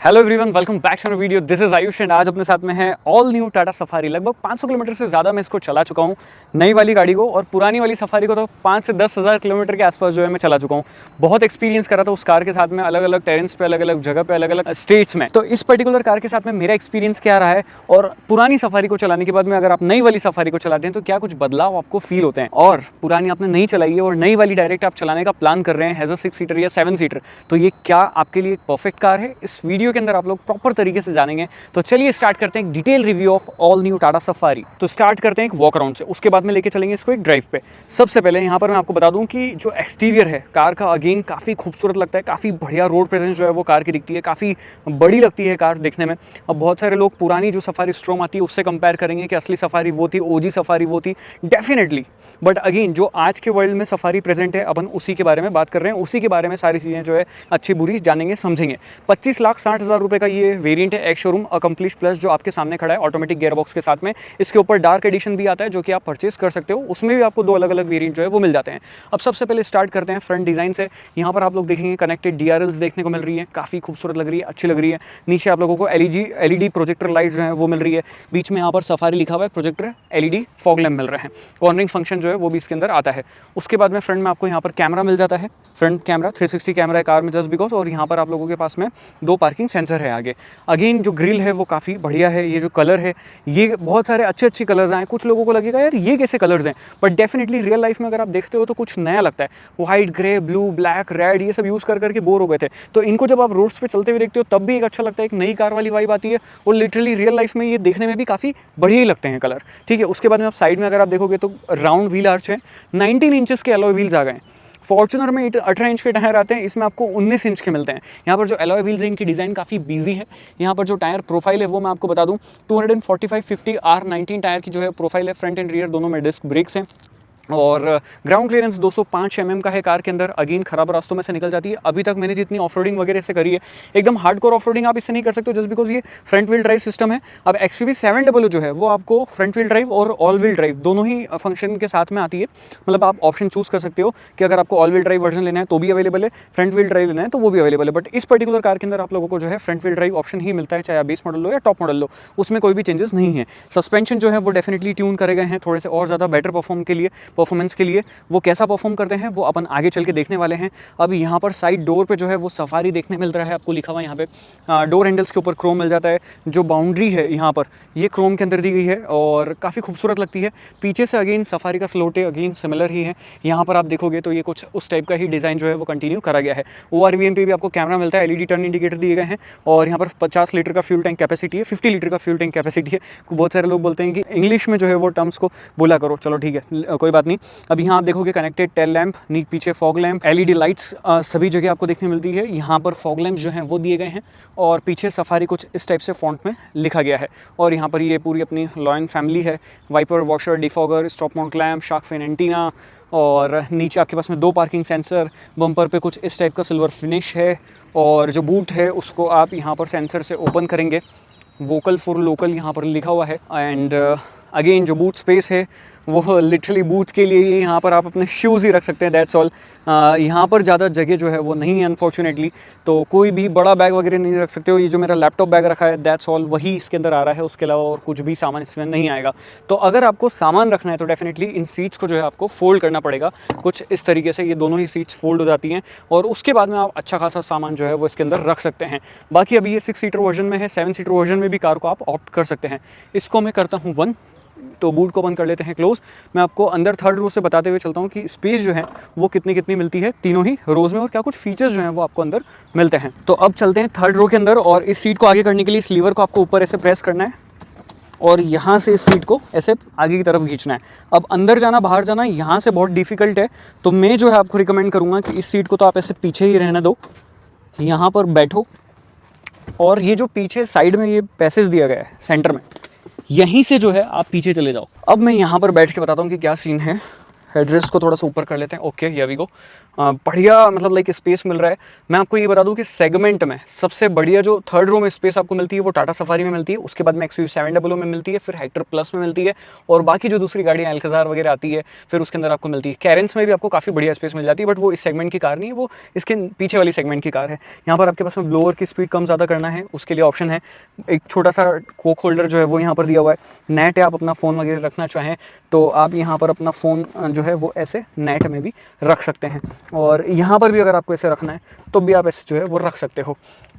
Hello everyone, welcome back to video. This is Ayush and आज अपने साथ में है ऑल न्यू टाटा सफारी। लगभग 500 किलोमीटर से ज़्यादा मैं इसको चला चुका हूँ, नई वाली गाड़ी को, और पुरानी वाली सफारी को तो 5 से 10 हज़ार किलोमीटर के आसपास जो है मैं चला चुका हूँ। बहुत एक्सपीरियंस करा था उस कार के साथ में, अलग अलग टेरेंस पे, अलग अलग जगह पे, अलग अलग स्टेट्स में। तो इस पर्टिकुलर कार के साथ में मेरा एक्सपीरियंस क्या रहा है, और पुरानी सफारी को चलाने के बाद में अगर आप नई वाली सफारी को चलाते हैं तो क्या कुछ बदलाव आपको फील होते हैं, और पुरानी आपने नहीं चलाई है और नई वाली डायरेक्ट आप चलाने का प्लान कर रहे हैं एज अ 6 सीटर या 7 सीटर, तो ये क्या आपके लिए एक परफेक्ट कार है, इस वीडियो के अंदर आप लोग प्रॉपर तरीके से जानेंगे। तो चलिए स्टार्ट करते हैं detail review of all new Tata safari. तो स्टार्ट करते हैं एक वॉक अराउंड से, उसके बाद में लेके चलेंगे इसको एक ड्राइव पे। सबसे पहले यहाँ पर मैं आपको बता दूं कि जो एक्सटीरियर है कार का, अगेन काफ़ी खूबसूरत लगता है, काफ़ी बढ़िया रोड प्रेजेंस जो है वो कार की दिखती है, काफ़ी बड़ी लगती है कार देखने में। अब बहुत सारे लोग पुरानी जो सफारी स्ट्रॉम आती है उससे कंपेयर करेंगे कि असली सफारी वो थी, ओजी सफारी वो थी, डेफिनेटली। बट अगेन जो आज के वर्ल्ड में सफारी प्रेजेंट है, अपन उसी के बारे में बात कर रहे हैं, उसी के बारे में सारी चीज़ें जो है अच्छी बुरी जानेंगे समझेंगे। 25,60,000 रुपये का ये वेरिएंट है एक्स शोरूम अकम्प्लिश प्लस, जो आपके सामने खड़ा है ऑटोमेटिक गियरबॉक्स के साथ में। इसके ऊपर डार्क एडिशन भी आता है जो कि आप परचेस कर सकते हो, उसमें भी आपको दो अलग अलग वेरिएंट जो है वो मिल जाते हैं। अब सबसे पहले स्टार्ट करते हैं फ्रंट डिज़ाइन से। यहाँ पर आप लोग देखेंगे कनेक्टेड डीआरएल्स देखने को मिल रही है, काफ़ी खूबसूरत लग रही है, अच्छी लग रही है। नीचे आप लोगों को एलईडी प्रोजेक्टर लाइट जो है वो मिल रही है। बीच में यहाँ पर सफारी लिखा हुआ है, प्रोजेक्टर एलईडी फॉग लैम्प मिल रहे हैं। कॉर्नरिंग फंक्शन जो है वो भी इसके अंदर आता है। उसके बाद में फ्रंट में आपको यहाँ पर कैमरा मिल जाता है, फ्रंट कैमरा 360 कैमरा है कार में जस्ट बिकॉज, और यहाँ पर आप लोगों के पास में 2 पार्किंग सेंसर है आगे। अगेन जो ग्रिल है वो काफ़ी बढ़िया है। ये जो कलर है, ये बहुत सारे अच्छे कलर्स आए। कुछ लोगों को लगेगा यार ये कैसे कलर्स हैं, बट डेफिनेटली रियल लाइफ में अगर आप देखते हो तो कुछ नया लगता है। White, grey, blue, black, red, ये सब यूज़ कर करके बोर हो गए थे, तो इनको जब आप रोड्स पे चलते हुए देखते हो तब भी एक अच्छा लगता है, एक नई कार वाली वाइब आती है। और लिटरली रियल लाइफ में ये देखने में भी काफ़ी बढ़िया ही लगते हैं कलर, ठीक है। उसके बाद में आप साइड में अगर आप देखोगे तो राउंड व्हील आर्च है, 19 इंचेस के अलॉय व्हील्स आ गए। फॉर्च्यूनर में 18 इंच के टायर आते हैं, इसमें आपको 19 इंच के मिलते हैं। यहाँ पर जो अलॉय व्हील्स हैं इनकी डिज़ाइन काफ़ी बिजी है। यहाँ पर जो टायर प्रोफाइल है वो मैं आपको बता दूँ, 245/50 R19 टायर की जो है प्रोफाइल है। फ्रंट एंड रियर दोनों में डिस्क ब्रेक्स हैं, और ग्राउंड क्लियरेंस 205 mm का है कार के अंदर। अगेन खराब रास्तों में से निकल जाती है। अभी तक मैंने जितनी ऑफ रोडिंग वगैरह से करी है, एकदम हार्डकोर ऑफ रोडिंग आप इससे नहीं कर सकते जस्ट बिकॉज ये फ्रंट व्हील ड्राइव सिस्टम है। अब XUV 700 जो है वो आपको फ्रंट व्हील ड्राइव और ऑल व्हील ड्राइव दोनों ही फंक्शन के साथ में आती है। मतलब आप ऑप्शन चूज कर सकते हो कि अगर आपको ऑल व्हील ड्राइव वर्जन लेना है तो भी अवेलेबल है, फ्रंट व्हील ड्राइव लेना है तो वो भी अवेलेबल है। बट इस पर्टिकुलर कार के अंदर आप लोगों को जो है फ्रंट व्हील ड्राइव ऑप्शन ही मिलता है, चाहे आप बेस मॉडल लो या टॉप मॉडल लो, उसमें कोई भी चेंजेस नहीं है। सस्पेंशन जो है वो डेफिनेटली ट्यून करे गए हैं थोड़े से और ज़्यादा बेटर परफॉर्मेंस के लिए। वो कैसा परफॉर्म करते हैं वो अपन आगे चल के देखने वाले हैं। अब यहाँ पर साइड डोर पे जो है वो सफारी देखने मिल रहा है आपको लिखा हुआ यहाँ पे। डोर हैंडल्स के ऊपर क्रोम मिल जाता है। जो बाउंड्री है यहाँ पर ये क्रोम के अंदर दी गई है और काफ़ी खूबसूरत लगती है। पीछे से अगेन सफारी का स्लोटे अगेन सिमिलर ही है। यहाँ पर आप देखोगे तो ये कुछ उस टाइप का ही डिज़ाइन जो है वो कंटिन्यू करा गया है। ORVM पे भी आपको कैमरा मिलता है, LED टर्न इंडिकेटर दिए गए हैं, और यहाँ पर 50 लीटर का फ्यूल टैंक कैपेसिटी है, 50 लीटर का फ्यूल टैंक कैपेसिटी है। बहुत सारे लोग बोलते हैं कि इंग्लिश में जो है वो टर्म्स को बोला करो, चलो ठीक है कोई बात नहीं। अब यहाँ आप देखोगे कनेक्टेड टेल लैंप, नीचे पीछे फॉग लैंप, LED लाइट्स सभी जगह आपको देखने मिलती है। यहाँ पर फॉग लैंप जो हैं वो दिए गए हैं, और पीछे सफारी कुछ इस टाइप से फॉन्ट में लिखा गया है। और यहाँ पर ये पूरी अपनी लॉयन फैमिली है, wiper, washer, defogger, stop mount lamp, shark fin antenna, और नीचे आपके पास में 2 पार्किंग सेंसर। बम्पर पे कुछ इस टाइप का सिल्वर फिनिश है, और जो बूट है उसको आप यहाँ पर सेंसर से ओपन करेंगे, वोकल फॉर लोकल यहाँ पर लिखा हुआ है। एंड अगेन जो बूट स्पेस है वो लिटरली बूट्स के लिए ही, यहाँ पर आप अपने शूज़ ही रख सकते हैं, दैट्स ऑल। यहाँ पर ज़्यादा जगह जो है वो नहीं है अनफॉर्चुनेटली, तो कोई भी बड़ा बैग वगैरह नहीं रख सकते हो। ये जो मेरा लैपटॉप बैग रखा है दैट्स ऑल, वही इसके अंदर आ रहा है, उसके अलावा और कुछ भी सामान इसमें नहीं आएगा। तो अगर आपको सामान रखना है तो डेफिनेटली इन सीट्स को जो है आपको फोल्ड करना पड़ेगा कुछ इस तरीके से। ये दोनों ही सीट्स फोल्ड हो जाती हैं, और उसके बाद में आप अच्छा खासा सामान जो है वो इसके अंदर रख सकते हैं। बाकी अभी ये 6 सीटर वर्जन में है, 7 सीटर वर्जन में भी कार को आप ऑप्ट कर सकते हैं। इसको मैं करता हूँ बंद, तो बूट को बंद कर लेते हैं क्लोज। मैं आपको अंदर थर्ड रो से बताते हुए चलता हूँ कि स्पेस जो है वो कितनी मिलती है तीनों ही रोज में, और क्या कुछ फीचर्स जो हैं वो आपको अंदर मिलते हैं। तो अब चलते हैं थर्ड रो के अंदर, और इस सीट को आगे करने के लिए इस लीवर को आपको ऊपर ऐसे प्रेस करना है, और यहाँ से इस सीट को ऐसे आगे की तरफ खींचना है। अब अंदर जाना बाहर जाना यहाँ से बहुत डिफिकल्ट है, तो मैं जो है आपको रिकमेंड करूँगा कि इस सीट को तो आप ऐसे पीछे ही रहने दो, यहाँ पर बैठो, और ये जो पीछे साइड में ये पैसेज दिया गया है सेंटर में, यहीं से जो है आप पीछे चले जाओ। अब मैं यहाँ पर बैठ के बताता हूँ कि क्या सीन है। हेडरेस्ट को थोड़ा सा ऊपर कर लेते हैं। Okay, here we go. बढ़िया मतलब लाइक स्पेस मिल रहा है। मैं आपको ये बता दूं कि सेगमेंट में सबसे बढ़िया जो थर्ड रो में स्पेस आपको मिलती है वो टाटा सफारी में मिलती है, उसके बाद में XUV700 में मिलती है, फिर हेक्टर प्लस में मिलती है, और बाकी जो दूसरी गाड़ियाँ अल्काज़ार वगैरह आती है फिर उसके अंदर आपको मिलती है। कैरेंस में भी आपको काफ़ी बढ़िया स्पेस मिल जाती है, बट वो इस सेगमेंट की कार नहीं है, वो इसके पीछे वाली सेगमेंट की कार है। यहाँ पर आपके पास में ब्लोअर की स्पीड कम ज़्यादा करना है उसके लिए ऑप्शन है। एक छोटा सा कोक होल्डर जो है वो यहाँ पर दिया हुआ है। नेट है, आप अपना फ़ोन वगैरह रखना चाहें तो आप यहाँ पर अपना फ़ोन जो है वो ऐसे नेट में भी रख सकते हैं, और यहाँ पर भी अगर आपको ऐसे रखना है तो भी आप ऐसे जो है वो रख सकते हो।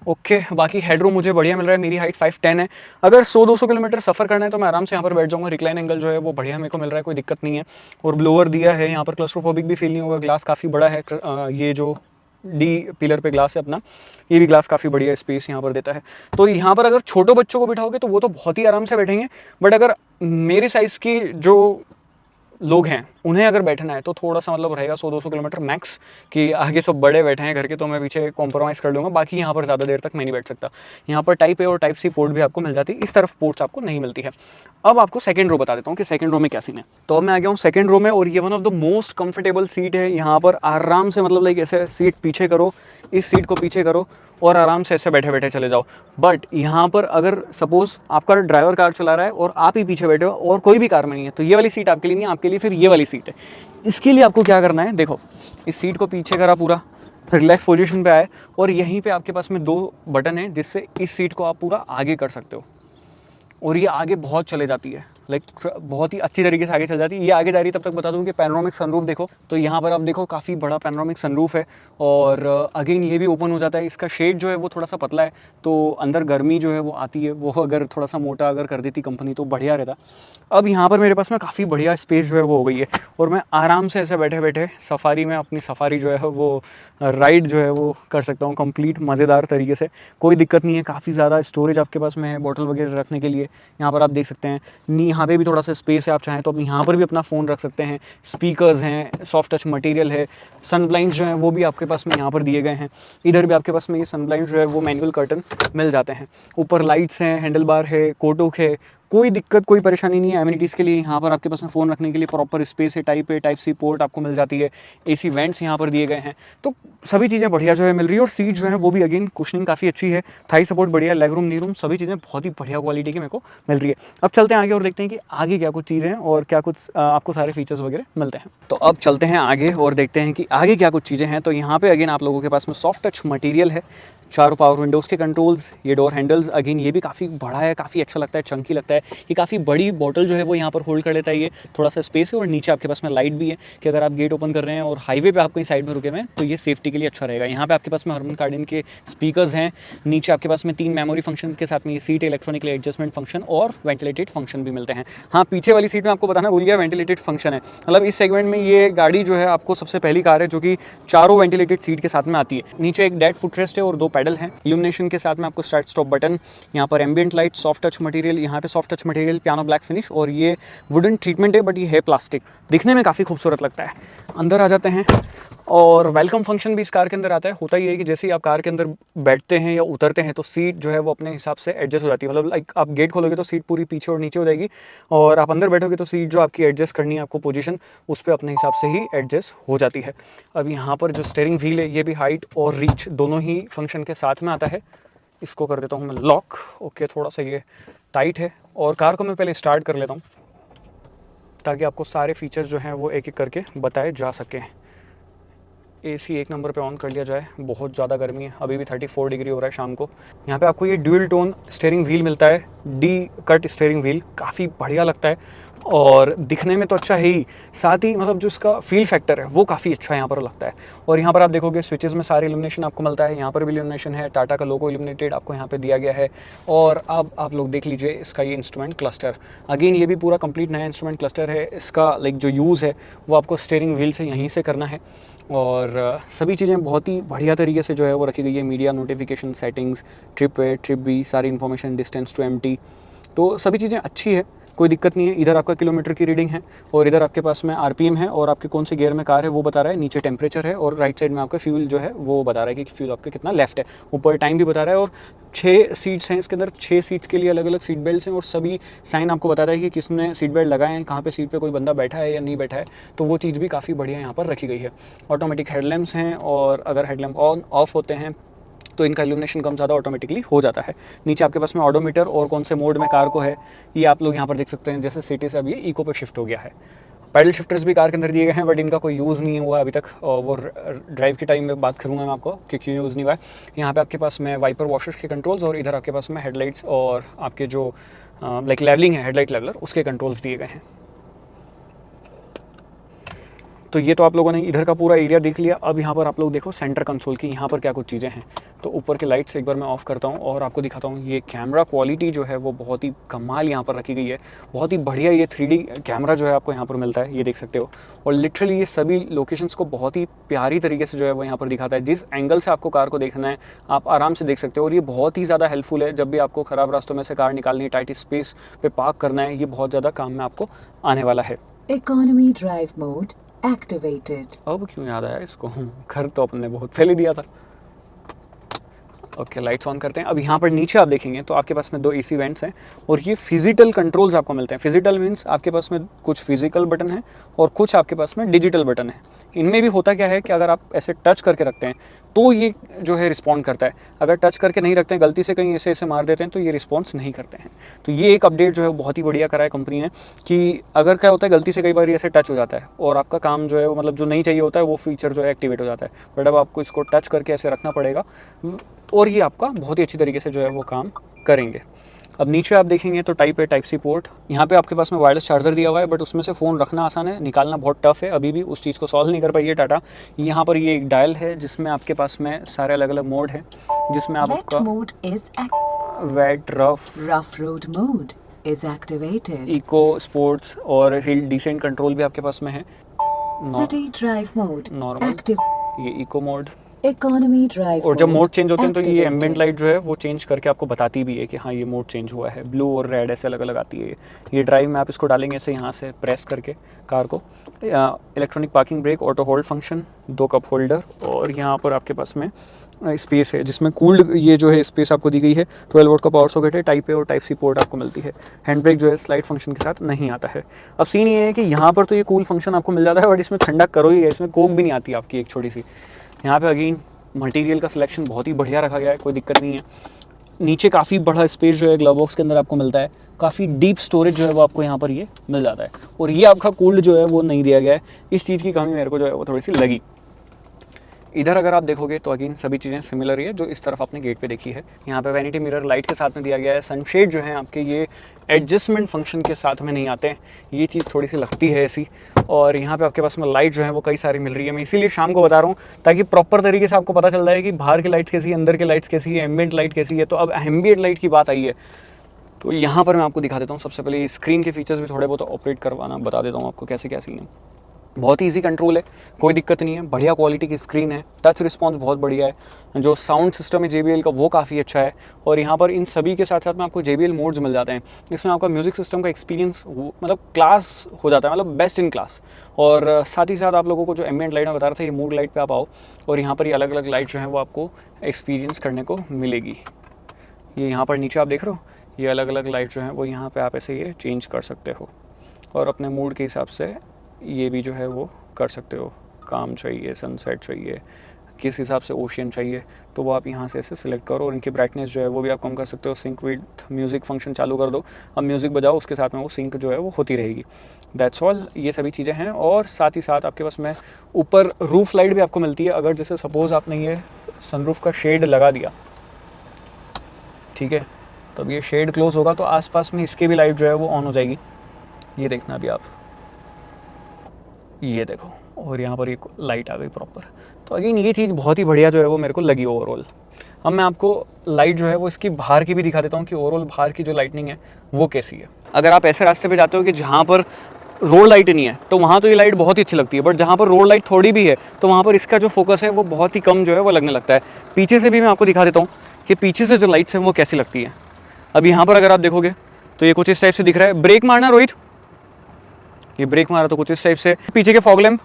ओके, बाकी हेडरूम मुझे बढ़िया मिल रहा है। मेरी हाइट 5'10" है। अगर 100-200 किलोमीटर सफ़र करना है तो मैं आराम से यहाँ पर बैठ जाऊँगा। रिक्लाइन एंगल जो है वो बढ़िया मेरे को मिल रहा है, कोई दिक्कत नहीं है। और ब्लोअर दिया है यहाँ पर, क्लस्ट्रोफोबिक भी फील नहीं होगा। ग्लास काफ़ी बड़ा है, ये जो डी पिलर पे ग्लास है अपना, ये भी ग्लास काफ़ी बढ़िया स्पेस यहाँ पर देता है। तो यहाँ पर अगर छोटे बच्चों को बिठाओगे तो वो तो बहुत ही आराम से बैठेंगे, बट अगर मेरे साइज़ की जो लोग हैं उन्हें अगर बैठना है तो थोड़ा सा मतलब रहेगा 100-200 किलोमीटर मैक्स, कि आगे सब बड़े बैठे हैं घर के तो मैं पीछे कॉम्प्रोमाइज़ कर लूँगा। बाकी यहाँ पर ज़्यादा देर तक मैं नहीं बैठ सकता। यहाँ पर टाइप ए और टाइप सी पोर्ट भी आपको मिल जाती है, इस तरफ पोर्ट्स आपको नहीं मिलती है। अब आपको सेकंड रो बता देता हूँ कि सेकंड रो में क्या सीन है। तो अब मैं आ गया हूँ सेकंड रो में, और ये one of the most comfortable seat है। यहाँ पर आराम से मतलब लाइक ऐसे सीट पीछे करो, इस सीट को पीछे करो और आराम से ऐसे बैठे बैठे चले जाओ। बट यहाँ पर अगर सपोज आपका ड्राइवर कार चला रहा है और आप ही पीछे बैठे हो और कोई भी कार में नहीं है, तो ये वाली सीट आपके लिए नहीं है, आपके लिए फिर ये वाली सीट है। इसके लिए आपको क्या करना है, देखो इस सीट को पीछे करा, पूरा रिलैक्स पोजीशन पे आए, और यहीं पे आपके पास में 2 बटन है जिससे इस सीट को आप पूरा आगे कर सकते हो, और ये आगे बहुत चले जाती है, लाइक बहुत ही अच्छी तरीके से आगे चल जाती है। ये आगे जा रही है, तब तक बता दूं कि पैनोरामिक सनरूफ देखो, तो यहाँ पर आप देखो काफ़ी बड़ा पैनोरामिक सनरूफ है, और अगेन ये भी ओपन हो जाता है। इसका शेड जो है वो थोड़ा सा पतला है, तो अंदर गर्मी जो है वो आती है, वो अगर थोड़ा सा मोटा अगर कर देती कंपनी तो बढ़िया रहता। अब यहाँ पर मेरे पास में काफ़ी बढ़िया स्पेस जो है वो हो गई है, और मैं आराम से ऐसे बैठे बैठे सफारी में अपनी सफारी जो है वो राइड जो है वो कर सकता हूँ कंप्लीट मज़ेदार तरीके से, कोई दिक्कत नहीं है। काफ़ी ज़्यादा स्टोरेज आपके पास में है बॉटल वगैरह रखने के लिए। यहाँ पर आप देख सकते हैं यहाँ पे भी थोड़ा सा स्पेस है, आप चाहें तो आप यहाँ पर भी अपना फ़ोन रख सकते हैं। स्पीकर्स हैं, सॉफ्ट टच मटेरियल है, सन ब्लाइंड्स जो हैं वो भी आपके पास में यहाँ पर दिए गए हैं। इधर भी आपके पास में ये सन ब्लाइंड्स जो है वो मैनुअल कर्टन मिल जाते हैं। ऊपर लाइट्स हैं, हैंडल बार है, कोटुक है, कोई दिक्कत कोई परेशानी नहीं है। एमिनिटीज़ के लिए यहाँ पर आपके पास में फ़ोन रखने के लिए प्रॉपर स्पेस है, type A type C port आपको मिल जाती है, AC वेंट्स यहाँ पर दिए गए हैं। तो सभी चीज़ें बढ़िया जो है मिल रही है, और सीट जो है वो भी अगेन कुशनिंग काफ़ी अच्छी है, थाई सपोर्ट बढ़िया, लेग रूम नी रूम सभी चीज़ें बहुत ही बढ़िया क्वालिटी की मेरे को मिल रही है। अब चलते हैं आगे और देखते हैं कि आगे क्या कुछ चीज़ें हैं और क्या कुछ आपको सारे फीचर्स वगैरह मिलते हैं। तो अब चलते हैं आगे और देखते हैं कि आगे क्या कुछ चीज़ें हैं। तो यहाँ पे अगेन आप लोगों के पास में सॉफ्ट टच मटेरियल है, चारों पावर विंडोज़ के कंट्रोल्स, ये डोर हैंडल्स अगेन ये भी काफ़ी बड़ा है, काफ़ी अच्छा लगता है, चंकी लगता है। ये काफ़ी बड़ी बॉटल जो है वो यहाँ पर होल्ड कर लेता है, ये थोड़ा सा स्पेस है, और नीचे आपके पास में लाइट भी है कि अगर आप गेट ओपन कर रहे हैं और हाईवे पे आप कहीं साइड में रुके हुए हैं तो ये सेफ्टी के लिए अच्छा रहेगा। यहाँ पे आपके पास में हरमन कार्डिन के स्पीकर्स हैं, नीचे आपके पास में 3 मेमोरी फंक्शन के साथ में ये सीट इलेक्ट्रॉनिकली एडजस्टमेंट फंक्शन और वेंटिलेटेड फंक्शन भी मिलते हैं। हाँ, पीछे वाली सीट में आपको बताना भूल गया, वेंटिलेटेड फंक्शन है। मतलब इस सेगमेंट में ये गाड़ी जो है आपको सबसे पहली कार है जो कि चारों वेंटिलेटेड सीट के साथ में आती है। नीचे एक डेड फुटरेस्ट है और 2 पैडल हैं। इल्यूमिनेशन के साथ में आपको स्टार्ट स्टॉप बटन, यहाँ पर ambient light, soft touch material, यहाँ पे soft touch material, piano black finish, और ये वुडन ट्रीटमेंट है बट ये है प्लास्टिक, दिखने में काफ़ी खूबसूरत लगता है। अंदर आ जाते हैं, और वेलकम फंक्शन भी इस कार के अंदर आता है। होता ही है कि जैसे ही आप कार के अंदर बैठते हैं या उतरते हैं तो सीट जो है वो अपने हिसाब से एडजस्ट हो जाती है। मतलब लाइक आप गेट खोलोगे तो सीट पूरी पीछे और नीचे हो जाएगी, और आप अंदर बैठोगे तो सीट जो आपकी एडजस्ट करनी है आपको पोजीशन, उस पर अपने हिसाब से ही एडजस्ट हो जाती है। अब यहाँ पर जो स्टीयरिंग व्हील है ये भी हाइट और रीच दोनों ही फंक्शन के साथ में आता है। इसको कर देता हूँ मैं लॉक। ओके, थोड़ा सा ये टाइट है, और कार को मैं पहले स्टार्ट कर लेता हूँ ताकि आपको सारे फीचर्स जो हैं वो एक एक करके बताए जा सकें। AC 1 नंबर पे ऑन कर लिया जाए, बहुत ज़्यादा गर्मी है, अभी भी 34 डिग्री हो रहा है शाम को। यहाँ पे आपको ये ड्यूल टोन स्टीयरिंग व्हील मिलता है, डी कट स्टीयरिंग व्हील, काफ़ी बढ़िया लगता है और दिखने में तो अच्छा है ही, साथ ही मतलब जो इसका फील फैक्टर है वो काफ़ी अच्छा यहाँ पर लगता है। और यहाँ पर आप देखोगे स्विचेस में सारे इल्यूमिनेशन आपको मिलता है, यहाँ पर भी इल्यूमिनेशन है, टाटा का लोगो इल्यूमिनेटेड आपको यहाँ पे दिया गया है। और अब आप लोग देख लीजिए इसका ये इंस्ट्रूमेंट क्लस्टर, अगेन ये भी पूरा कंप्लीट नया इंस्ट्रूमेंट क्लस्टर है। इसका लाइक जो यूज़ है वो आपको स्टीयरिंग व्हील से यहीं से करना है, और सभी चीज़ें बहुत ही बढ़िया तरीके से जो है वो रखी गई है। Media notification settings, trip A trip B, सारी इन्फॉर्मेशन, डिस्टेंस टू एम्प्टी, तो सभी चीज़ें अच्छी है। कोई दिक्कत नहीं है। इधर आपका किलोमीटर की रीडिंग है और इधर आपके पास में आरपीएम है और आपके कौन से गियर में कार है वो बता रहा है। नीचे टेम्परेचर है और राइट साइड में आपका फ्यूल जो है वो बता रहा है कि फ्यूल आपका कितना लेफ्ट है। ऊपर टाइम भी बता रहा है और 6 सीट्स हैं इसके अंदर। 6 सीट्स के लिए अलग अलग सीट बेल्ट हैं और सभी साइन आपको बता रहा है कि किसने सीट बेल्ट लगाए हैं, कहाँ पे सीट पे कोई बंदा बैठा है या नहीं बैठा है। तो वो चीज़ भी काफ़ी बढ़िया यहाँ पर रखी गई है। ऑटोमेटिक हेडलैम्प्स हैं और अगर हेडलैम्प ऑन ऑफ होते हैं तो इनका इल्यूमिनेशन कम ज़्यादा ऑटोमेटिकली हो जाता है। नीचे आपके पास में ऑडोमीटर और कौन से मोड में कार को है ये आप लोग यहाँ पर देख सकते हैं। जैसे सिटी से अब ये इको पर शिफ्ट हो गया है। पैडल शिफ्टर्स भी कार के अंदर दिए गए हैं बट इनका कोई यूज़ नहीं हुआ अभी तक। और वो ड्राइव के टाइम में बात करूँगा मैं आपको कि क्यों यूज़ नहीं हुआ है। यहाँ पे आपके पास में वाइपर वॉशर्स के कंट्रोल्स और इधर आपके पास में हेडलाइट्स और आपके जो लाइक लेवलिंग है, हेडलाइट लेवलर, उसके कंट्रोल्स दिए गए हैं। तो ये तो आप लोगों ने इधर का पूरा एरिया देख लिया। अब यहाँ पर आप लोग देखो सेंटर कंसोल की यहाँ पर क्या कुछ चीज़ें हैं। तो ऊपर के लाइट्स एक बार मैं ऑफ़ करता हूँ और आपको दिखाता हूँ। ये कैमरा क्वालिटी जो है वो बहुत ही कमाल यहाँ पर रखी गई है। बहुत ही बढ़िया ये 3D कैमरा जो है आपको यहाँ पर मिलता है, ये देख सकते हो। और लिटरली ये सभी लोकेशंस को बहुत ही प्यारी तरीके से जो है वो यहाँ पर दिखाता है। जिस एंगल से आपको कार को देखना है आप आराम से देख सकते हो। और ये बहुत ही ज़्यादा हेल्पफुल है जब भी आपको ख़राब रास्तों में से कार निकालनी है, टाइट स्पेस पे पार्क करना है। ये बहुत ज़्यादा काम में आपको आने वाला है। Economy drive mode activated. अब क्यों याद आया इसको, घर तो अपन ने बहुत पहले दिया था। ओके, लाइट्स ऑन करते हैं। अब यहाँ पर नीचे आप देखेंगे तो आपके पास में 2 AC वेंट्स हैं और ये फिजिकल कंट्रोल्स आपको मिलते हैं। फिजिकल मीन्स आपके पास में कुछ फिजिकल बटन है और कुछ आपके पास में डिजिटल बटन है। इनमें भी होता क्या है कि अगर आप ऐसे टच करके रखते हैं तो ये जो है रिस्पॉन्ड करता है। अगर टच करके नहीं रखते हैं, गलती से कहीं ऐसे ऐसे मार देते हैं तो ये रिस्पॉन्स नहीं करते हैं। तो ये एक अपडेट जो है बहुत ही बढ़िया करा है कंपनी ने कि अगर क्या होता है गलती से कई बार ऐसे टच हो जाता है और आपका काम जो है वो मतलब जो नहीं चाहिए होता है वो फीचर जो है एक्टिवेट हो जाता है। बट अब आपको इसको टच करके ऐसे रखना पड़ेगा और ये आपका बहुत ही अच्छी तरीके से जो है वो काम करेंगे। अब नीचे आप देखेंगे तो type A type C port. यहाँ पे आपके पास में वायरलेस चार्जर दिया हुआ है बट उसमें से फ़ोन रखना आसान है, निकालना बहुत टफ है। अभी भी उस चीज़ को सॉल्व नहीं कर पाई है टाटा। यहाँ पर ये एक डायल है जिसमें आपके पास में सारे अलग अलग मोड है, जिसमें आपका weight, rough road mode is activated, eco, sports और हिल डिसेंट कंट्रोल भी आपके पास में है। सिटी ड्राइव मोड नॉर्मल, ये इको मोड, इकोनॉमी ड्राइव। और जब मोड चेंज होते हैं तो ये एम्बिएंट लाइट जो है वो चेंज करके आपको बताती भी है कि हाँ ये मोड चेंज हुआ है। ब्लू और रेड ऐसे अलग अलग आती है। ये ड्राइव में आप इसको डालेंगे ऐसे यहाँ से प्रेस करके कार को। Electronic parking brake, auto hold function, 2 cup holder और यहाँ पर आपके पास में स्पेस है जिसमें कूल्ड ये जो है स्पेस आपको दी गई है। 12 वोल्ट का पावर सॉकेट है, टाइप ए और टाइप सी पोर्ट आपको मिलती है। हैंड ब्रेक जो है स्लाइड फंक्शन के साथ नहीं आता है। अब सीन ये है कि यहाँ पर तो ये कूल फंक्शन आपको मिल जाता है बट इसमें ठंडक करो ही है, इसमें कोक भी नहीं आती आपकी एक छोटी सी। यहाँ पे अगेन मटेरियल का सिलेक्शन बहुत ही बढ़िया रखा गया है, कोई दिक्कत नहीं है। नीचे काफ़ी बड़ा स्पेस जो है ग्लव बॉक्स के अंदर आपको मिलता है। काफ़ी डीप स्टोरेज जो है वो आपको यहाँ पर ये मिल जाता है। और ये आपका कूल्ड जो है वो नहीं दिया गया है, इस चीज़ की कमी मेरे को जो है वो थोड़ी सी लगी। इधर अगर आप देखोगे तो अगेन सभी चीज़ें सिमिलर ही है जो इस तरफ आपने गेट पे देखी है। यहाँ पे वैनिटी मिरर लाइट के साथ में दिया गया है। सनशेड जो है आपके ये एडजस्टमेंट फंक्शन के साथ में नहीं आते हैं, ये चीज़ थोड़ी सी लगती है ऐसी। और यहाँ पे आपके पास में लाइट जो है वो कई सारी मिल रही है। मैं इसीलिए शाम को बता रहा हूँ ताकि प्रॉपर तरीके से आपको पता चल रहा है कि बाहर की लाइट्स कैसी है, अंदर की लाइट्स कैसी है, एम्बिएंट लाइट कैसी है। तो अब एम्बिएंट लाइट की बात आई है तो यहाँ पर मैं आपको दिखा देता हूँ। सबसे पहले स्क्रीन के फीचर्स भी थोड़े बहुत ऑपरेट करवाना बता देता हूँ आपको कैसे क्या सीन है। बहुत ईजी कंट्रोल है, कोई दिक्कत नहीं है, बढ़िया क्वालिटी की स्क्रीन है, टच रिस्पांस बहुत बढ़िया है। जो साउंड सिस्टम है JBL का वो काफ़ी अच्छा है। और यहाँ पर इन सभी के साथ साथ में आपको JBL मोड्स मिल जाते हैं जिसमें आपका म्यूज़िक सिस्टम का एक्सपीरियंस मतलब क्लास हो जाता है, मतलब बेस्ट इन क्लास। और साथ ही साथ आप लोगों को जो एम्बिएंट लाइट में बता रहा था, ये मूड लाइट पे आप आओ और यहाँ पर ये अलग अलग लाइट जो है वो आपको एक्सपीरियंस करने को मिलेगी। ये यहाँ पर नीचे आप देख रहे हो, ये अलग अलग लाइट जो है वो यहाँ पर आप ऐसे ये चेंज कर सकते हो और अपने मूड के हिसाब से ये भी जो है वो कर सकते हो। काम चाहिए, सनसेट चाहिए, किस हिसाब से ओशियन चाहिए तो वो आप यहाँ से ऐसे सिलेक्ट करो। और इनकी ब्राइटनेस जो है वो भी आप कम कर सकते हो। सिंक विद म्यूज़िक फंक्शन चालू कर दो, अब म्यूज़िक बजाओ, उसके साथ में वो सिंक जो है वो होती रहेगी। दैट्स ऑल, ये सभी चीज़ें हैं। और साथ ही साथ आपके पास में ऊपर रूफ लाइट भी आपको मिलती है। अगर जैसे सपोज़ आपने ये सनरूफ का शेड लगा दिया, ठीक है, तो अब ये शेड क्लोज होगा तो आसपास में इसके भी लाइट जो है वो ऑन हो जाएगी। ये देखना अभी आप, ये देखो, और यहाँ पर एक लाइट आ गई प्रॉपर। तो अगेन ये चीज़ बहुत ही बढ़िया जो है वो मेरे को लगी ओवरऑल। अब मैं आपको लाइट जो है वो इसकी बाहर की भी दिखा देता हूँ कि ओवरऑल बाहर की जो लाइटनिंग है वो कैसी है। अगर आप ऐसे रास्ते पे जाते हो कि जहाँ पर रोड लाइट नहीं है तो वहाँ तो ये लाइट बहुत ही अच्छी लगती है, बट जहाँ पर रोड लाइट थोड़ी भी है तो वहाँ पर इसका जो फोकस है वो बहुत ही कम जो है वो लगने लगता है। पीछे से भी मैं आपको दिखा देता हूँ कि पीछे से जो लाइट्स हैं वो कैसी लगती हैं। अब यहाँ पर अगर आप देखोगे तो ये कुछ इस टाइप से दिख रहा है। ब्रेक मारना रोहित, ये ब्रेक मारा तो कुछ इस टाइप से। पीछे के फॉग लैम्प,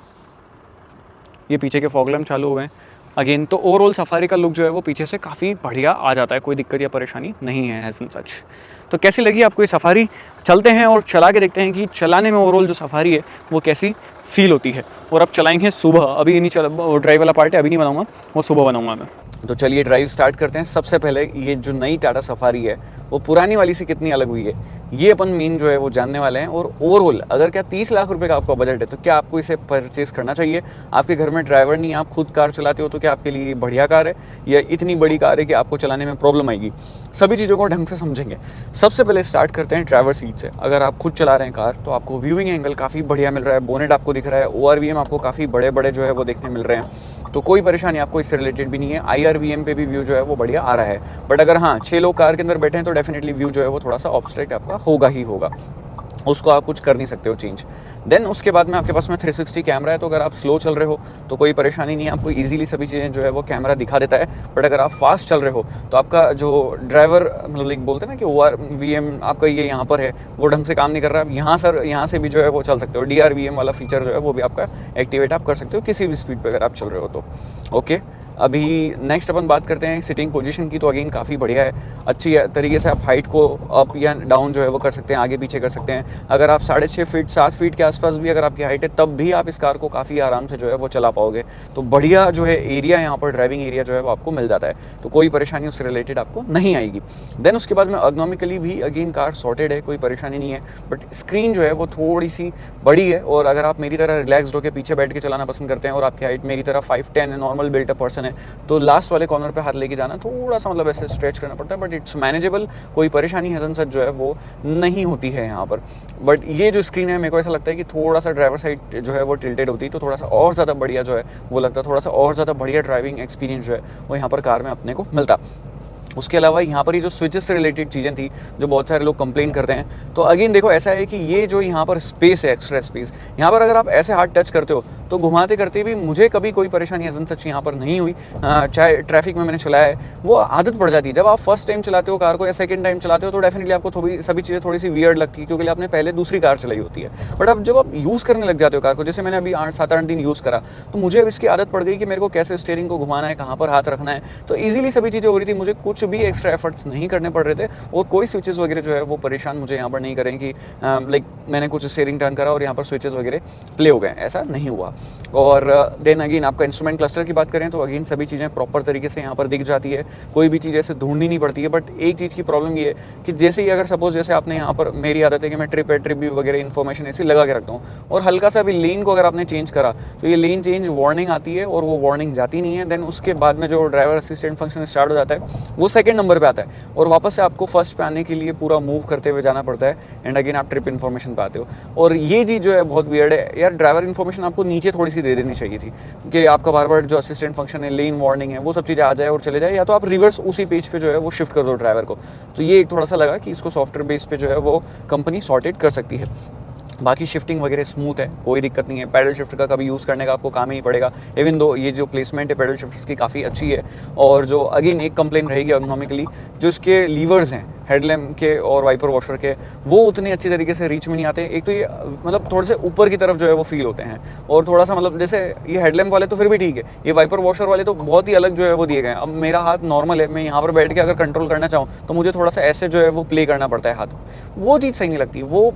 ये पीछे के फॉग लैम्प चालू हुए हैं अगेन। तो ओवरऑल सफारी का लुक जो है वो पीछे से काफ़ी बढ़िया आ जाता है, कोई दिक्कत या परेशानी नहीं है एज सच। तो कैसी लगी आपको ये सफारी? चलते हैं और चला के देखते हैं कि चलाने में ओवरऑल जो सफारी है वो कैसी फील होती है। और अब चलाएंगे सुबह, अभी नहीं चला, वो ड्राइव वाला पार्ट है अभी नहीं बनाऊंगा, वो सुबह बनाऊंगा मैं। तो चलिए ड्राइव स्टार्ट करते हैं। सबसे पहले ये जो नई टाटा सफारी है वो पुरानी वाली से कितनी अलग हुई है, ये अपन मेन जो है वो जानने वाले हैं। और ओवरऑल अगर क्या 30 लाख रुपए का आपका बजट है तो क्या आपको इसे परचेस करना चाहिए? आपके घर में ड्राइवर नहीं, आप खुद कार चलाते हो, तो क्या आपके लिए बढ़िया कार है या इतनी बड़ी कार है कि आपको चलाने में प्रॉब्लम आएगी? सभी चीज़ों को ढंग से समझेंगे। सबसे पहले स्टार्ट करते हैं ड्राइवर सीट से। अगर आप खुद चला रहे हैं कार तो आपको व्यूइंग एंगल काफ़ी बढ़िया मिल रहा है, बोनेट आपको दिख रहा है, ORVM आपको काफ़ी बड़े बड़े जो है वो देखने मिल रहे हैं, तो कोई परेशानी आपको इससे रिलेटेड भी नहीं है। IRVM पे भी व्यू जो है वो बढ़िया आ रहा है। बट अगर हाँ 6 लोग कार के अंदर बैठे हैं तो डेफिनेटली व्यू जो है वो थोड़ा सा ऑब्स्ट्रैक्ट आपका होगा ही होगा, उसको आप कुछ कर नहीं सकते हो चेंज। देन उसके बाद में आपके पास में 360 कैमरा है, तो अगर आप स्लो चल रहे हो तो कोई परेशानी नहीं है, आपको इजीली सभी चीज़ें जो है वो कैमरा दिखा देता है। बट अगर आप फास्ट चल रहे हो तो आपका जो ड्राइवर मतलब लाइक बोलते हैं ना कि ORVM आपका ये यहाँ पर है वो ढंग से काम नहीं कर रहा है, यहाँ से भी जो है वो चल सकते हो। DRVM वाला फीचर जो है वो भी आपका एक्टिवेट आप कर सकते हो किसी भी स्पीड पर अगर आप चल रहे हो तो। ओके, अभी नेक्स्ट अपन बात करते हैं सिटिंग पोजीशन की। तो अगेन काफ़ी बढ़िया है, अच्छी तरीके से आप हाइट को अप या डाउन जो है वो कर सकते हैं, आगे पीछे कर सकते हैं। अगर आप 6.5 फीट 7 फीट के आसपास भी अगर आपकी हाइट है तब भी आप इस कार को काफ़ी आराम से जो है वो चला पाओगे। तो बढ़िया जो है एरिया यहाँ पर ड्राइविंग एरिया जो है वो आपको मिल जाता है, तो कोई परेशानी उससे रिलेटेड आपको नहीं आएगी। देन उसके बाद में अर्गोनॉमिकली भी अगेन कार सॉर्टेड है, कोई परेशानी नहीं है। बट स्क्रीन जो है वो थोड़ी सी बड़ी है, और अगर आप मेरी तरह रिलैक्सड होकर पीछे बैठ के चलाना पसंद करते हैं और आपकी हाइट मेरी तरह 5'10" है, नॉर्मल बिल्ट पर्सन है, तो लास्ट वाले कॉर्नर पे हाथ लेके जाना थोड़ा सा मतलब ऐसे स्ट्रेच करना पड़ता है। बट इट्स मैनेजेबल, कोई परेशानी हसन सच जो है वो नहीं होती है यहाँ पर। बट ये जो स्क्रीन है मेरे को ऐसा लगता है कि थोड़ा सा ड्राइवर साइड जो है वो टिल्टेड होती है तो थोड़ा सा और ज़्यादा बढ़िया जो है वो लगता है, थोड़ा सा और ज़्यादा बढ़िया ड्राइविंग एक्सपीरियंस जो है वो यहाँ पर कार में अपने को मिलता। उसके अलावा यहाँ पर ये जो स्विचेस से रिलेटेड चीज़ें थी जो बहुत सारे लोग कंप्लेन करते हैं, तो अगेन देखो ऐसा है कि ये जो यहाँ पर स्पेस है, एक्स्ट्रा स्पेस, यहाँ पर अगर आप ऐसे हाथ टच करते हो तो घुमाते करते भी मुझे कभी कोई परेशानी हसन सच यहाँ पर नहीं हुई। चाहे ट्रैफिक में मैंने चलाया है, वो आदत पड़ जाती है। जब आप फर्स्ट टाइम चलाते हो कार को या सेकंड टाइम चलाते हो तो डेफिनेटली आपको सभी चीज़ें थोड़ी सी वियर्ड लगती है, क्योंकि आपने पहले दूसरी कार चलाई होती है। बट अब जब आप यूज़ करने लग जाते हो कार को, जैसे मैंने अभी 7-8 दिन यूज़ करा, तो मुझे अब इसकी आदत पड़ गई कि मेरे को कैसे स्टीयरिंग को घुमाना है, कहाँ पर हाथ रखना है, तो ईजिली सभी चीज़ें हो रही थी। मुझे कुछ भी एक्स्ट्रा एफर्ट्स नहीं करने पड़ रहे थे, और कोई स्विचेस वगैरह जो है वो परेशान मुझे यहाँ पर नहीं करें कि लाइक मैंने कुछ स्टीयरिंग टर्न करा और यहाँ पर स्विचेस वगैरह प्ले हो गए, ऐसा नहीं हुआ। और देन अगेन आपका इंस्ट्रूमेंट क्लस्टर की बात करें तो अगेन सभी चीज़ें प्रॉपर तरीके से यहाँ पर दिख जाती है, कोई भी चीज़ ऐसे ढूंढनी नहीं पड़ती है। बट एक चीज़ की प्रॉब्लम ये है कि जैसे ही अगर सपोज जैसे आपने यहाँ पर, मेरी आदत है कि मैं ट्रिप भी वगैरह इन्फॉर्मेशन ऐसी लगा के रखता हूँ, और हल्का सा भी लेन को अगर आपने चेंज करा तो ये लेन चेंज वार्निंग आती है और वो वार्निंग जाती नहीं है। देन उसके बाद में जो ड्राइवर असिस्टेंट फंक्शन स्टार्ट हो जाता है वो सेकंड नंबर पे आता है, और वापस से आपको फर्स्ट पे आने के लिए पूरा मूव करते हुए जाना पड़ता है, एंड अगेन आप ट्रिप इन्फॉर्मेशन पाते हो। और ये चीज़ जो है बहुत वियर्ड है यार, ड्राइवर इन्फॉर्मेशन आपको नीचे थोड़ी सी दे देनी चाहिए थी कि आपका बार बार जो असिस्टेंट फंक्शन है, लेन वार्निंग है, वो सब चीज़ें आ जाए और चले जाए, या तो आप रिवर्स उसी पेज पे जो है वो शिफ्ट कर दो ड्राइवर को। तो ये एक थोड़ा सा लगा कि इसको सॉफ्टवेयर बेस पे जो है वो कंपनी सॉर्टेड कर सकती है। बाकी शिफ्टिंग वगैरह स्मूथ है, कोई दिक्कत नहीं है। पैडल शिफ्ट का कभी यूज़ करने का आपको काम ही नहीं पड़ेगा, इवन दो ये जो प्लेसमेंट है पैडल शिफ्ट की काफ़ी अच्छी है। और जो अगेन एक कंप्लेन रहेगी अर्गोनॉमिकली, जो इसके लीवर्स हैं हेडलैम्प के और वाइपर वॉशर के, वो उतनी अच्छी तरीके से रीच में नहीं आते। एक तो ये मतलब थोड़े से ऊपर की तरफ जो है वो फील होते हैं, और थोड़ा सा मतलब जैसे ये हेडलैम्प वाले तो फिर भी ठीक है, ये वाइपर वॉशर वाले तो बहुत ही अलग जो है वो दिए गए हैं। अब मेरा हाथ नॉर्मल है, मैं यहाँ पर बैठ के अगर कंट्रोल करना चाहूँ तो मुझे थोड़ा सा ऐसे जो है वो प्ले करना पड़ता है हाथ को, वो चीज़ सही नहीं लगती। वो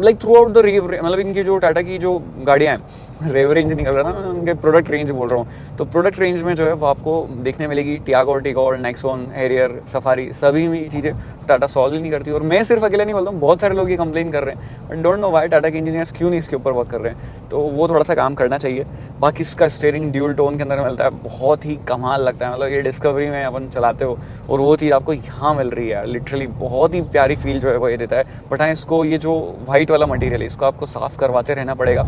लाइक थ्रू आउट द रेव, मतलब इनकी जो टाटा की जो गाड़ियाँ हैं, रेव रेंज निकल रहा था, मैं उनके प्रोडक्ट रेंज बोल रहा हूँ, तो प्रोडक्ट रेंज में जो है वो आपको देखने मिलेगी Tiago, Tigor, Nexon, Harrier, safari, सभी में चीज़ें टाटा सॉल्व ही नहीं करती। और मैं सिर्फ अकेले नहीं बोलता हूँ, बहुत सारे लोग ये कंप्लेन कर रहे हैं, but don't know why Tata के इंजीनियर्स क्यों नहीं इसके ऊपर वर्क कर रहे हैं, तो वो थोड़ा सा काम करना चाहिए। बाकी इसका स्टीयरिंग ड्यूल टोन के अंदर मिलता है, बहुत ही कमाल लगता है। मतलब ये डिस्कवरी में अपन चलाते हो और वो चीज़ आपको यहाँ मिल रही है, लिटरली बहुत ही प्यारी फील जो है वो ये देता है। बट हाँ, इसको ये जो वाइट वाला मटीरियल है इसको आपको साफ़ करवाते रहना पड़ेगा,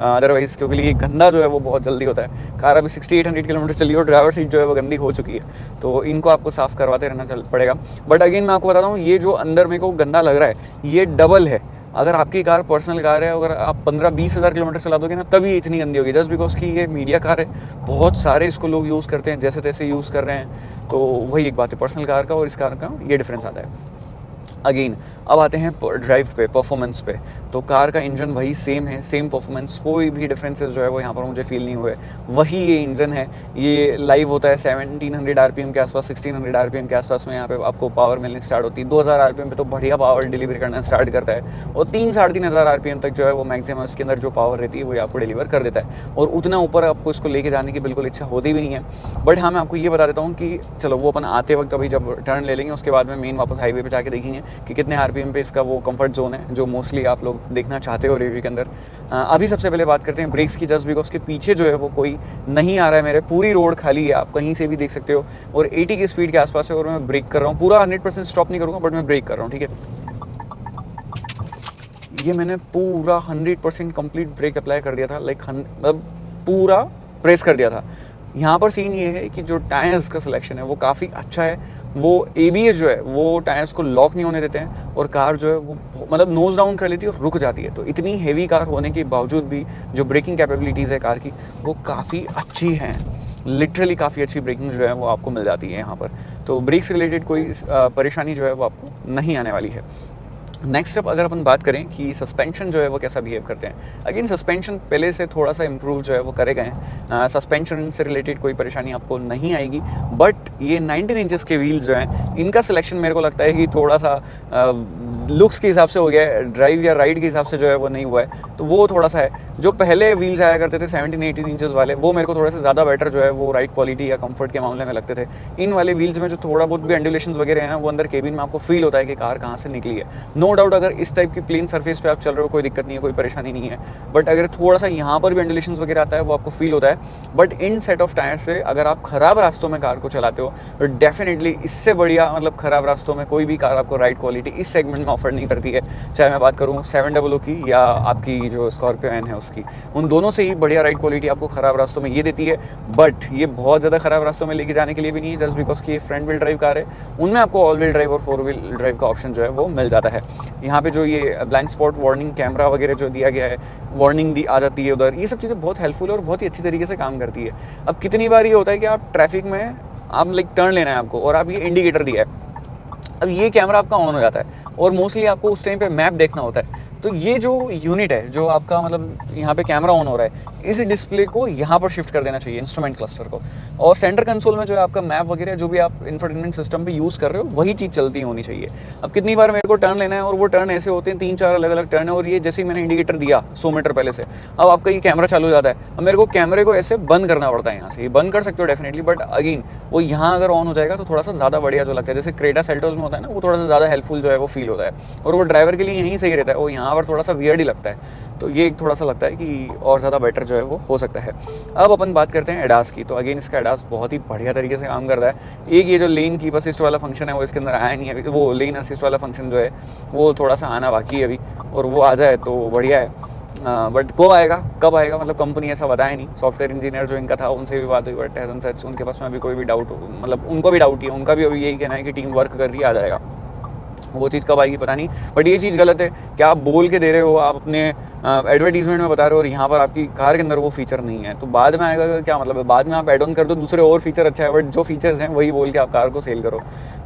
अदरवाइज क्योंकि ये गंदा जो है वो बहुत जल्दी होता है। कार अभी 6800 किलोमीटर चली और ड्राइवर सीट जो है वो गंदी हो चुकी है, तो इनको आपको साफ़ करवाते रहना पड़ेगा। बट अगेन मैं आपको बताता हूँ, ये जो अंदर मेरे को गंदा लग रहा है ये डबल है। अगर आपकी कार पर्सनल कार है, अगर आप 15-20 हज़ार किलोमीटर चला दोगे ना तभी इतनी गंदी होगी, जस्ट बिकॉज की ये मीडिया कार है। बहुत सारे इसको लोग यूज़ करते हैं, जैसे तैसे यूज़ कर रहे हैं, तो वही एक बात है पर्सनल कार का और इस कार का ये डिफरेंस आता है। अगेन अब आते हैं ड्राइव पे, परफॉर्मेंस पे। तो कार का इंजन वही सेम है, सेम परफॉर्मेंस, कोई भी डिफरेंसेस जो है वो यहाँ पर मुझे फील नहीं हुए। वही ये इंजन है, ये लाइव होता है 1700 आरपीएम के आसपास, 1600 आरपीएम के आसपास में यहाँ पे आपको पावर मिलनी स्टार्ट होती है। 2000 आरपीएम पे तो बढ़िया पावर डिलीवरी करना स्टार्ट करता है, और 3-3.5 आरपीएम तक जो है वो मैक्सिमम इसके अंदर जो पावर रहती है वो आपको डिलीवर कर देता है। और उतना ऊपर आपको इसको लेके जाने की बिल्कुल इच्छा होती भी नहीं है। बट हाँ, मैं आपको ये बता देता हूँ कि चलो वो अपन आते वक्त अभी जब टर्न ले लेंगे उसके बाद में मेन वापस हाईवे पे जाके देखेंगे कि कितने आरपीएम पे इसका वो कंफर्ट जोन है, जो मोस्टली आप लोग देखना चाहते हो रिव्यू के अंदर। अभी सबसे पहले बात करते हैं ब्रेक्स की, जस्ट बिकॉज के पीछे जो है वो कोई नहीं आ रहा है मेरे, पूरी रोड खाली है, आप कहीं से भी देख सकते हो, और 80 की स्पीड के आसपास है, और मैं ब्रेक कर रहा हूँ। पूरा 100% स्टॉप नहीं करूँगा, बट मैं ब्रेक कर रहा हूँ, ठीक है। ये मैंने पूरा 100% कंप्लीट ब्रेक अप्लाई कर दिया था, लाइक मतलब पूरा प्रेस कर दिया था। यहाँ पर सीन ये है कि जो टायर्स का सिलेक्शन है वो काफ़ी अच्छा है। वो ABS जो है वो टायर्स को लॉक नहीं होने देते हैं, और कार जो है वो मतलब नोज डाउन कर लेती है और रुक जाती है। तो इतनी हेवी कार होने के बावजूद भी जो ब्रेकिंग कैपेबिलिटीज़ है कार की वो काफ़ी अच्छी हैं, लिटरली काफ़ी अच्छी ब्रेकिंग जो है वो आपको मिल जाती है यहाँ पर। तो ब्रेक से रिलेटेड कोई परेशानी जो है वो आपको नहीं आने वाली है। नेक्स्ट अप अगर अपन बात करें कि सस्पेंशन जो है वो कैसा बिहेव करते हैं, अगेन सस्पेंशन पहले से थोड़ा सा इम्प्रूव जो है वो करे गए हैं। सस्पेंशन से रिलेटेड कोई परेशानी आपको नहीं आएगी। बट ये 19 इंचेस के व्हील्स जो हैं इनका सिलेक्शन मेरे को लगता है कि थोड़ा सा लुक्स के हिसाब से हो गया है, ड्राइव या राइड के हिसाब से जो है वो नहीं हुआ है। तो वो थोड़ा सा है, जो पहले व्हील्स आया करते थे 17-18 इंचेस वाले, वो मेरे को थोड़े से ज़्यादा बेटर जो है वो राइड क्वालिटी या कंफर्ट के मामले में लगते थे। इन वाले व्हील्स में जो थोड़ा बहुत भी एंडुलेशंस वगैरह है ना, वो अंदर केबिन में आपको फील होता है कि कार कहाँ से निकली है। नो डाउट अगर इस टाइप की प्लेन सरफेस पे आप चल रहे हो कोई दिक्कत नहीं है, कोई परेशानी नहीं है। बट अगर थोड़ा सा यहाँ पर भी एंडुलेशंस वगैरह आता है वो आपको फील होता है। But in set of tyre से अगर आप खराब रास्तों में कार को चलाते हो तो डेफिनेटली इससे बढ़िया मतलब खराब रास्तों में कोई भी कार आपको राइड क्वालिटी इस सेगमेंट में ऑफर नहीं करती है। चाहे मैं बात करूँ 700 की या आपकी जो स्कॉर्पियो एन है उसकी, उन दोनों से ही बढ़िया राइड क्वालिटी आपको खराब रास्तों में ये देती है। बट ये बहुत ज़्यादा खराब रास्तों में लेके जाने के लिए भी नहीं है, जस्ट बिकॉज की ये फ्रंट व्हील ड्राइव कार है। उनमें आपको ऑल व्हील ड्राइव और 4 व्हील ड्राइव का ऑप्शन जो है वो मिल जाता है। यहाँ पे जो ये ब्लाइंड स्पॉट वार्निंग कैमरा वगैरह जो दिया गया है, वार्निंग दी आ जाती है उधर, ये सब चीज़ें बहुत हेल्पफुल और बहुत ही अच्छी तरीके से काम करती है। अब कितनी बार ये होता है कि आप ट्रैफिक में आप लाइक टर्न लेना है आपको, और आप ये इंडिकेटर दिया है, अब ये कैमरा आपका ऑन हो जाता है, और मोस्टली आपको उस टाइम पे मैप देखना होता है। तो ये जो यूनिट है जो आपका मतलब यहाँ पे कैमरा ऑन हो रहा है, इस डिस्प्ले को यहाँ पर शिफ्ट कर देना चाहिए, इंस्ट्रूमेंट क्लस्टर को। और सेंटर कंसोल में जो है आपका मैप वगैरह जो भी आप इंफोटेनमेंट सिस्टम पे यूज़ कर रहे हो वही चीज़ चलती होनी चाहिए। अब कितनी बार मेरे को टर्न लेना है, और वो टर्न ऐसे होते हैं 3-4 अलग अलग टर्न है, और ये जैसे ही मैंने इंडिकेटर दिया 100 मीटर पहले से, अब आपका ये कैमरा चालू हो जाता है। अब मेरे को कैमरे को ऐसे बंद करना पड़ता है यहाँ से। ये बंद कर सकते हो डेफिनेटली, बट अगेन वो यहाँ अगर ऑन हो जाएगा तो थोड़ा सा ज़्यादा बढ़िया जो लगता है, जैसे क्रेटा सेल्टोस में होता है ना, वो थोड़ा सा ज़्यादा हेल्पफुल जो है वो फील होता है, और वो ड्राइवर के लिए यहीं सही रहता है। वो यहाँ पर थोड़ा सा वियर्ड ही लगता है। तो ये थोड़ा सा लगता है कि और ज़्यादा बेटर जो है वो हो सकता है। अब अपन बात करते हैं एडास की। तो अगेन इसका एडास बहुत ही बढ़िया तरीके से काम कर रहा है। एक ये जो लेन कीप असिस्ट वाला फंक्शन है वो इसके अंदर आया नहीं है अभी, वो लेन असिस्ट वाला फंक्शन जो है वो थोड़ा सा आना बाकी है अभी, और वो आ जाए तो बढ़िया है। बट कब आएगा मतलब कंपनी ऐसा बताया नहीं। सॉफ्टवेयर इंजीनियर जो इनका था उनसे भी बात हुई, बट एज एन सच उनके पास में अभी कोई भी डाउट मतलब उनको भी डाउट ही है, उनका भी अभी यही कहना है कि टीम वर्क कर रही है, आ जाएगा। वो चीज़ कब आएगी पता नहीं, बट ये चीज़ गलत है कि आप बोल के दे रहे हो, आप अपने एडवर्टीजमेंट में बता रहे हो, और यहाँ पर आपकी कार के अंदर वो फीचर नहीं है, तो बाद में आएगा क्या मतलब है? बाद में आप एड ऑन कर दो दूसरे और फीचर अच्छा है, बट जो फीचर्स हैं वही बोल के आप कार को सेल करो।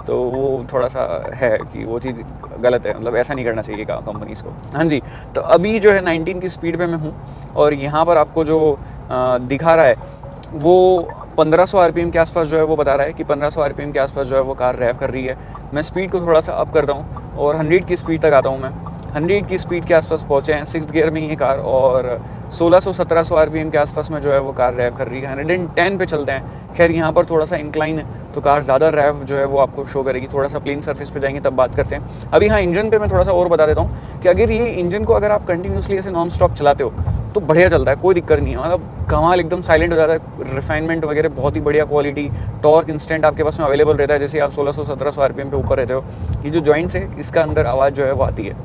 तो वो थोड़ा सा है कि वो चीज़ गलत है, मतलब ऐसा नहीं करना चाहिए कंपनीज़ को। हाँ जी, तो अभी जो है 19 की स्पीड पे मैं हूँ, और यहाँ पर आपको जो दिखा रहा है वो 1500 आरपीएम के आसपास जो है वो बता रहा है कि 1500 आरपीएम के आसपास जो है वो कार रैव कर रही है। मैं स्पीड को थोड़ा सा अप करता हूँ और 100 की स्पीड तक आता हूँ। मैं 100 की स्पीड के आसपास पहुँचे हैं, 6th गियर में ये कार, और 1600-1700 आरपीएम के आसपास में जो है वो कार रैव कर रही है। 110 पे चलते हैं। खैर यहाँ पर थोड़ा सा इंक्लाइन है तो कार ज़्यादा रैव जो है वो आपको शो करेगी। थोड़ा सा प्लेन सरफेस पे जाएंगे तब बात करते हैं। अभी हाँ, इंजन पे मैं थोड़ा सा और बता देता हूँ कि अगर ये इंजन को अगर आप कंटिन्यूसली ऐसे नॉन स्टॉप चलाते हो तो बढ़िया चलता है, कोई दिक्कत नहीं है, मतलब कमाल एकदम साइलेंट हो जाता है। रिफाइनमेंट वगैरह बहुत ही बढ़िया क्वालिटी, टॉर्क इंस्टेंट आपके पास में अवेलेबल रहता है। जैसे आप 1600-1700 आरपीएम पे ऊपर रहते हो, ये जो जॉइंट्स है इसका अंदर आवाज़ जो है वो आती है।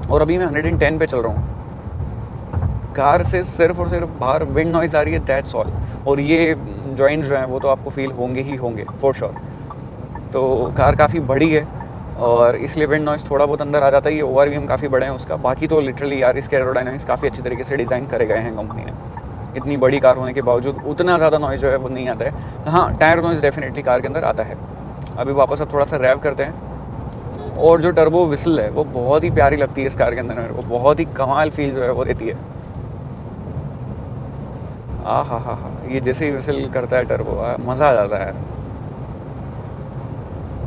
और अभी मैं 110 पे चल रहा हूँ। कार से सिर्फ और सिर्फ बाहर विंड नॉइज़ आ रही है, दैट्स ऑल। और ये जॉइंट्स जो हैं वो तो आपको फील होंगे ही होंगे फॉर श्योर। तो कार काफ़ी बड़ी है और इसलिए विंड नॉइज़ थोड़ा बहुत अंदर आ जाता है। ये ओवरव्हीएम काफ़ी बड़े हैं उसका, बाकी तो लिटरली यार इसके एरोडायनामिक्स काफ़ी अच्छी तरीके से डिज़ाइन करे गए हैं कंपनी ने। इतनी बड़ी कार होने के बावजूद उतना ज़्यादा नॉइज़ जो है वो नहीं आता है। हाँ, टायर नॉइज़ डेफिनेटली कार के अंदर आता है। अभी वापस अब थोड़ा सा रैव करते हैं। और जो टर्बो विसल है वो बहुत ही प्यारी लगती है इस कार के अंदर मेरे को, बहुत ही कमाल फील जो है वो देती है। हा, ये जैसे ही विसल करता है टर्बो, मज़ा आ जाता है यार।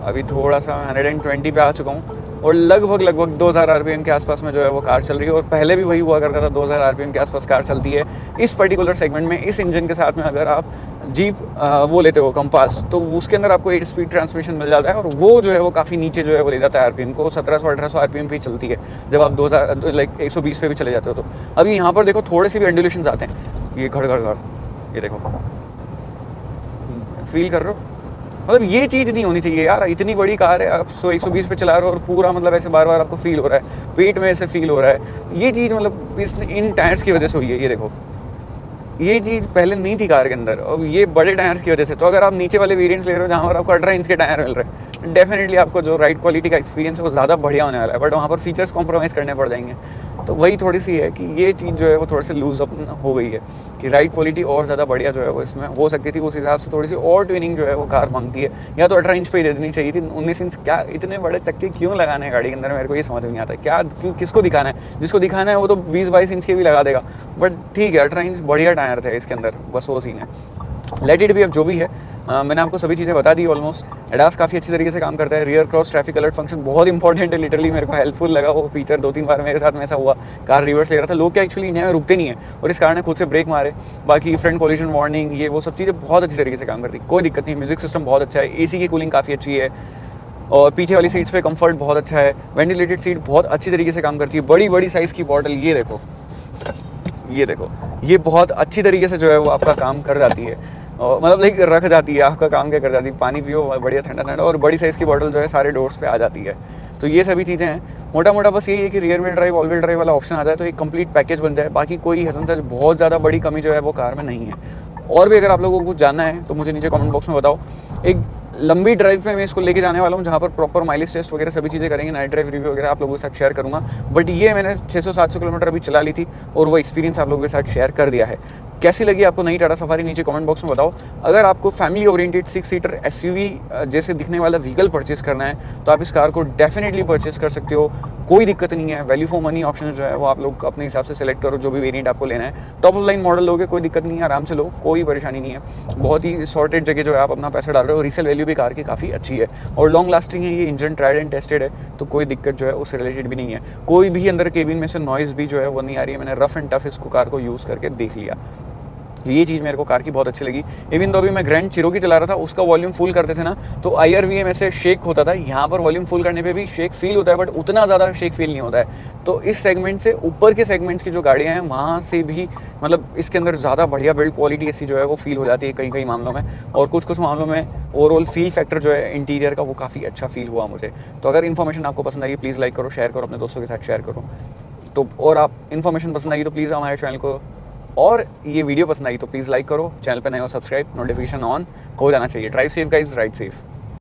अभी थोड़ा सा 120 पे आ चुका हूँ और लगभग 2000 आरपीएम के आसपास में जो है वो कार चल रही है। और पहले भी वही हुआ करता था, 2000 आरपीएम के आसपास कार चलती है इस पर्टिकुलर सेगमेंट में। इस इंजन के साथ में अगर आप जीप वो लेते हो कंपास, तो उसके अंदर आपको 8 स्पीड ट्रांसमिशन मिल जाता है और वो जो है वो काफ़ी नीचे जो है वो ले जाता है आरपीएम को। 1700-1800 आरपीएम पे चलती है जब आप 2000 लाइक 120 पे भी चले जाते हो। तो अभी यहाँ पर देखो थोड़े से भी एंडुलेशन आते हैं, ये घड़, ये देखो, फील कर रहे हो? मतलब ये चीज़ नहीं होनी चाहिए यार। इतनी बड़ी कार है, आप 120 पे चला रहे हो और पूरा मतलब ऐसे बार बार आपको फील हो रहा है, पेट में ऐसे फील हो रहा है। ये चीज़ मतलब इन टायर्स की वजह से हुई है। ये देखो, ये चीज़ पहले नहीं थी कार के अंदर, और ये बड़े टायर्स की वजह से। तो अगर आप नीचे वाले वेरिएंट्स ले रहे हो जहाँ पर आपको 18 इंच के टायर मिल रहे हैं, डेफिनेटली आपको जो राइड क्वालिटी का एक्सपीरियंस है वो ज़्यादा बढ़िया होने वाला है, बट वहाँ पर फीचर्स कॉम्प्रोमाइज़ करने पड़ जाएंगे। तो वही थोड़ी सी है कि ये चीज़ जो है वो थोड़ी सी लूज अप हो गई है कि राइड क्वालिटी और ज़्यादा बढ़िया जो है वो इसमें हो सकती थी। उस हिसाब से थोड़ी सी और ट्यूनिंग जो है वो कार मांगती है, या तो 18 इंच पे ही दे देनी चाहिए थी। 19 इंच क्या इतने बड़े चक्के क्यों लगाने हैं गाड़ी के अंदर, मेरे को ये समझ में नहीं आता। क्या क्यों, किसको दिखाना है? जिसको दिखाना है वो तो 20-22 इंच के भी लगा देगा, बट ठीक है 18 इंच बढ़िया टायर थे इसके अंदर, बस वो सीन है। लेट इट भी, अब जो भी है। मैंने आपको सभी चीज़ें बता दी ऑलमोस्ट। एडास काफ़ी अच्छी तरीके से काम करता है। Rear cross traffic alert function बहुत इंपॉर्टेंट है, लिटरली मेरे को हेल्पफुल लगा वो फीचर। 2-3 बार मेरे साथ में ऐसा हुआ, कार रिवर्स ले रहा था, लोग क्या एक्चुअली इंडिया में रुकते नहीं है और इस कार ने खुद से ब्रेक मारे। बाकी फ्रंट कोलिजन वार्निंग, ये वो सब चीज़ें बहुत अच्छी तरीके से काम करती है, कोई दिक्कत नहीं। म्यूजिक सिस्टम बहुत अच्छा है, एसी की कूलिंग काफ़ी अच्छी है और पीछे वाली सीट्स पे कंफर्ट बहुत अच्छा है। वेंटिलेटेड सीट बहुत अच्छी तरीके से काम करती है। बड़ी साइज़ की बॉटल, ये देखो, ये बहुत अच्छी तरीके से जो है वो आपका काम कर जाती है, और मतलब लाइक रख जाती है, आपका काम क्या कर जाती है, पानी पियो बढ़िया ठंडा, और बड़ी साइज़ की बॉटल जो है सारे डोर्स पे आ जाती है। तो ये सभी चीज़ें हैं। मोटा बस यही है कि rear wheel drive, all wheel drive वाला ऑप्शन आ जाए तो एक कंप्लीट पैकेज बन जाए। बाकी कोई हसन सच बहुत ज़्यादा बड़ी कमी जो है वो कार में नहीं है। और भी अगर आप लोगों को कुछ जानना है तो मुझे नीचे कमेंट बॉक्स में बताओ। एक लंबी ड्राइव पे मैं इसको लेके जाने वाला हूँ, जहाँ पर प्रॉपर माइलेज टेस्ट वगैरह सभी चीज़ें करेंगे, नाइट ड्राइव रिव्यू वगैरह आप लोगों के साथ शेयर करूँगा। बट ये मैंने 600-700 किलोमीटर अभी चला ली थी और वो एक्सपीरियंस आप लोगों के साथ शेयर कर दिया है। कैसी लगी आपको नई टाटा सफारी, नीचे कमेंट बॉक्स में बताओ। अगर आपको फैमिली ओरिएंटेड 6 सीटर एसयूवी जैसे दिखने वाला व्हीकल परचेस करना है तो आप इस कार को डेफिनेटली परचेस कर सकते हो, कोई दिक्कत नहीं है। वैल्यू फॉर मनी ऑप्शन जो है वो आप लोग अपने हिसाब से सेलेक्ट करो, जो भी वेरिएंट आपको लेना है। टॉप ऑफ लाइन मॉडल लोगे, कोई दिक्कत नहीं है, आराम से लो, कोई परेशानी नहीं है। बहुत ही सॉर्टेड जगह जो है आप अपना पैसा डाल रहे हो। रीसेल वैल्यू भी कार की काफ़ी अच्छी है और लॉन्ग लास्टिंग है। ये इंजन ट्राइड एंड टेस्टेड है, तो कोई दिक्कत जो है उससे रिलेटेड भी नहीं है। कोई भी अंदर केबिन में से नॉइज़ भी जो है वो नहीं आ रही है। मैंने रफ एंड टफ इसको कार को यूज़ करके देख लिया, ये चीज़ मेरे को कार की बहुत अच्छी लगी। इवन तो अभी मैं ग्रैंड चिरोकी चला रहा था, उसका वॉल्यूम फुल करते थे ना तो IRVM ऐसे शेक होता था। यहाँ पर वॉल्यूम फुल करने पे भी शेक फील होता है, बट उतना ज़्यादा शेक फील नहीं होता है। तो इस सेगमेंट से ऊपर के सेगमेंट्स की जो गाड़ियाँ हैं वहाँ से भी मतलब इसके अंदर ज़्यादा बढ़िया बिल्ड क्वालिटी ऐसी जो है वो फील हो जाती है कई मामलों में, और कुछ मामलों में ओवरऑल फील फैक्टर जो है इंटीरियर का वो काफ़ी अच्छा फील हुआ मुझे। तो अगर इन्फॉर्मेशन आपको पसंद आई प्लीज़ लाइक करो, शेयर करो, अपने दोस्तों के साथ शेयर करो। तो और आप इन्फॉर्मेशन पसंद आई तो प्लीज़ हमारे चैनल को, और ये वीडियो पसंद आई तो प्लीज़ लाइक करो, चैनल पर नए हो सब्सक्राइब, नोटिफिकेशन ऑन हो जाना चाहिए। Drive safe guys, ride safe.